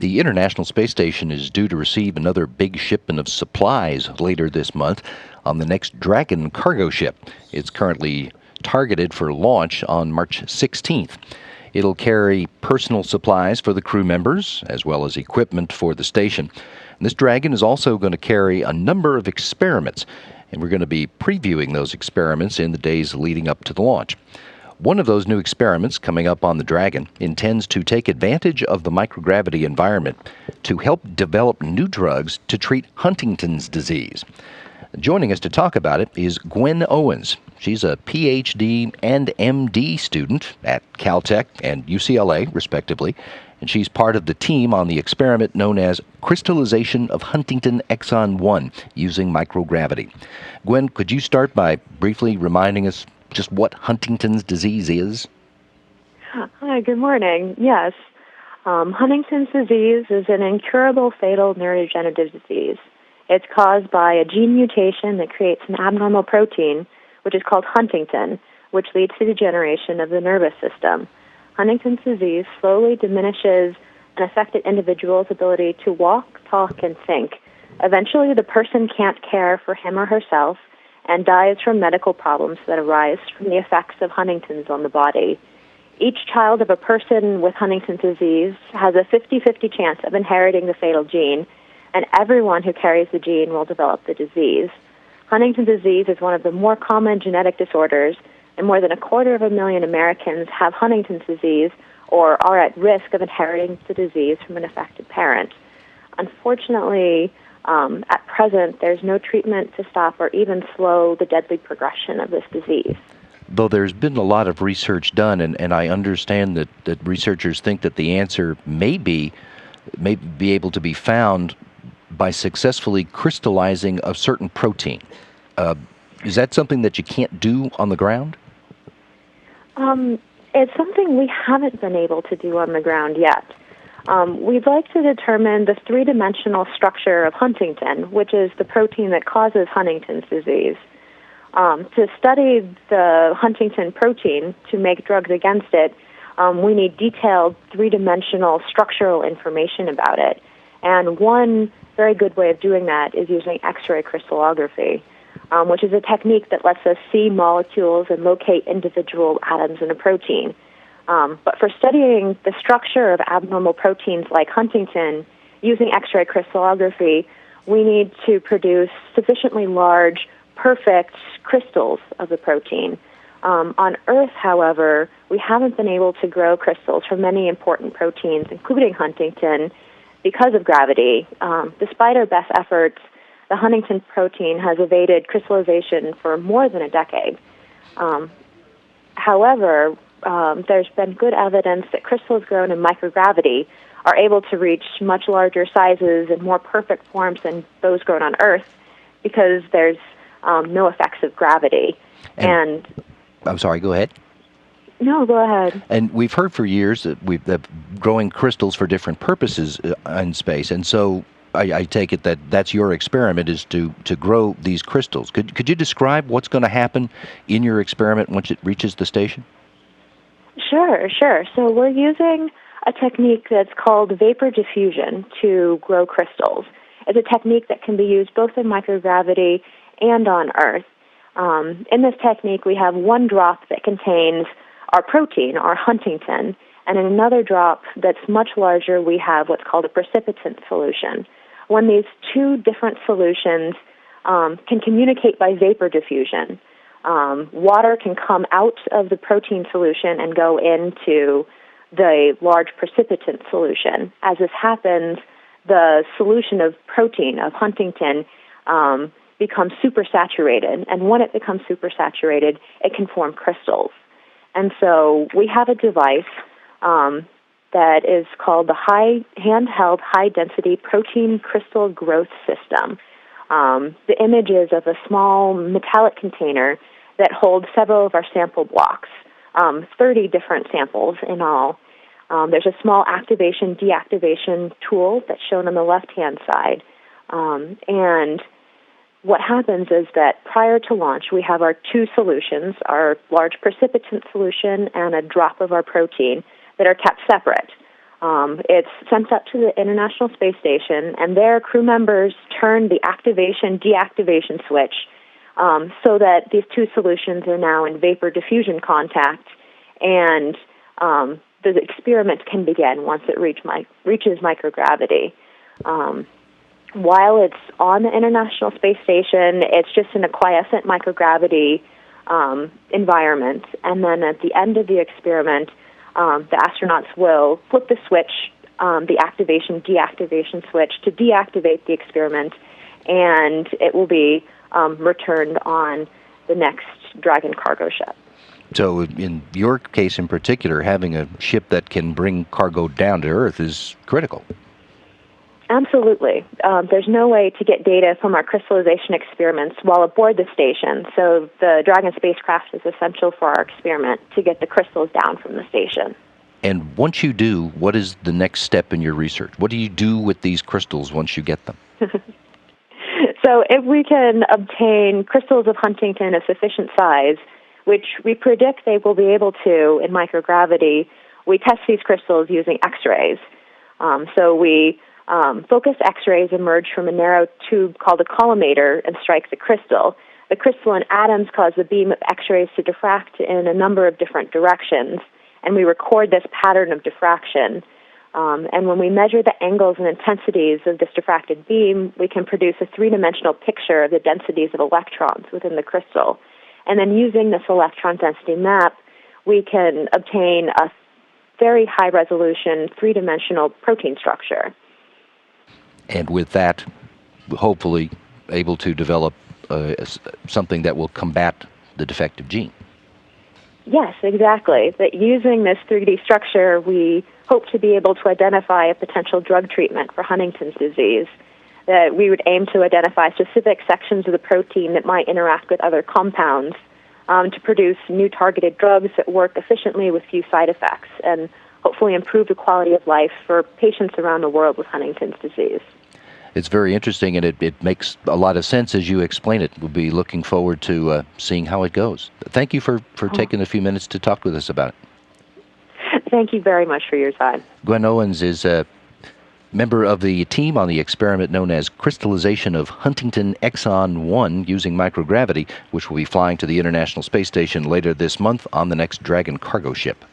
The International Space Station is due to receive another big shipment of supplies later this month on the next Dragon cargo ship. It's currently targeted for launch on March 16th. It'll carry personal supplies for the crew members, as well as equipment for the station. And this Dragon is also going to carry a number of experiments, and we're going to be previewing those experiments in the days leading up to the launch. One of those new experiments coming up on the Dragon intends to take advantage of the microgravity environment to help develop new drugs to treat Huntington's disease. Joining us to talk about it is Gwen Owens. She's a PhD and MD student at Caltech and UCLA, respectively, and she's part of the team on the experiment known as crystallization of Huntington exon 1 using microgravity. Gwen, could you start by briefly reminding us just what Huntington's disease is? Hi, good morning. Yes, Huntington's disease is an incurable fatal neurodegenerative disease. It's caused by a gene mutation that creates an abnormal protein, which is called huntingtin, which leads to degeneration of the nervous system. Huntington's disease slowly diminishes an affected individual's ability to walk, talk, and think. Eventually, the person can't care for him or herself and dies from medical problems that arise from the effects of Huntington's on the body. Each child of a person with Huntington's disease has a 50-50 chance of inheriting the fatal gene, and everyone who carries the gene will develop the disease. Huntington's disease is one of the more common genetic disorders, and more than 250,000 Americans have Huntington's disease or are at risk of inheriting the disease from an affected parent. Unfortunately, at present, there's no treatment to stop or even slow the deadly progression of this disease. Though there's been a lot of research done, and I understand that researchers think that the answer may be able to be found by successfully crystallizing a certain protein. Is that something that you can't do on the ground? It's something we haven't been able to do on the ground yet. We'd like to determine the three-dimensional structure of huntingtin, which is the protein that causes Huntington's disease. To study the huntingtin protein to make drugs against it, we need detailed three-dimensional structural information about it. And one very good way of doing that is using X-ray crystallography, which is a technique that lets us see molecules and locate individual atoms in a protein. But for studying the structure of abnormal proteins like huntingtin using X-ray crystallography, we need to produce sufficiently large, perfect crystals of the protein. On Earth, however, we haven't been able to grow crystals for many important proteins, including huntingtin, because of gravity. Despite our best efforts, the huntingtin protein has evaded crystallization for more than a decade. However, there's been good evidence that crystals grown in microgravity are able to reach much larger sizes and more perfect forms than those grown on Earth because there's no effects of gravity. And I'm sorry, go ahead. No, go ahead. And we've heard for years that growing crystals for different purposes in space, and so I take it that that's your experiment, is to grow these crystals. Could you describe what's going to happen in your experiment once it reaches the station? Sure. So we're using a technique that's called vapor diffusion to grow crystals. It's a technique that can be used both in microgravity and on Earth. In this technique, we have one drop that contains our protein, our huntingtin, and in another drop that's much larger, we have what's called a precipitant solution. When these two different solutions can communicate by vapor diffusion, water can come out of the protein solution and go into the large precipitant solution. As this happens, the solution of protein, of huntingtin, becomes supersaturated, and when it becomes supersaturated, it can form crystals. And so we have a device that is called the handheld high-density protein crystal growth system. The image is of a small metallic container that holds several of our sample blocks, 30 different samples in all. There's a small activation-deactivation tool that's shown on the left-hand side. And what happens is that prior to launch, we have our two solutions, our large precipitant solution and a drop of our protein, that are kept separate. It's sent up to the International Space Station, and their crew members turn the activation-deactivation switch so that these two solutions are now in vapor diffusion contact, and the experiment can begin once it reaches microgravity. While it's on the International Space Station, it's just in a quiescent microgravity environment, and then at the end of the experiment, the astronauts will flip the switch, the activation-deactivation switch, to deactivate the experiment, and it will be returned on the next Dragon cargo ship. So in your case in particular, having a ship that can bring cargo down to Earth is critical. Absolutely. There's no way to get data from our crystallization experiments while aboard the station, so the Dragon spacecraft is essential for our experiment to get the crystals down from the station. And once you do, what is the next step in your research? What do you do with these crystals once you get them? So if we can obtain crystals of huntingtin of sufficient size, which we predict they will be able to in microgravity, we test these crystals using X-rays. So we focus X-rays emerge from a narrow tube called a collimator and strike the crystal. The crystalline atoms cause the beam of X-rays to diffract in a number of different directions, and we record this pattern of diffraction. And when we measure the angles and intensities of this diffracted beam, we can produce a three-dimensional picture of the densities of electrons within the crystal. And then using this electron density map, we can obtain a very high-resolution, three-dimensional protein structure. And with that, hopefully able to develop something that will combat the defective gene. Yes, exactly. That using this 3D structure, we hope to be able to identify a potential drug treatment for Huntington's disease. That we would aim to identify specific sections of the protein that might interact with other compounds to produce new targeted drugs that work efficiently with few side effects and hopefully improve the quality of life for patients around the world with Huntington's disease. It's very interesting, and it makes a lot of sense as you explain it. We'll be looking forward to seeing how it goes. Thank you for taking a few minutes to talk with us about it. Thank you very much for your time. Gwen Owens is a member of the team on the experiment known as crystallization of Huntington exon 1 using microgravity, which will be flying to the International Space Station later this month on the next Dragon cargo ship.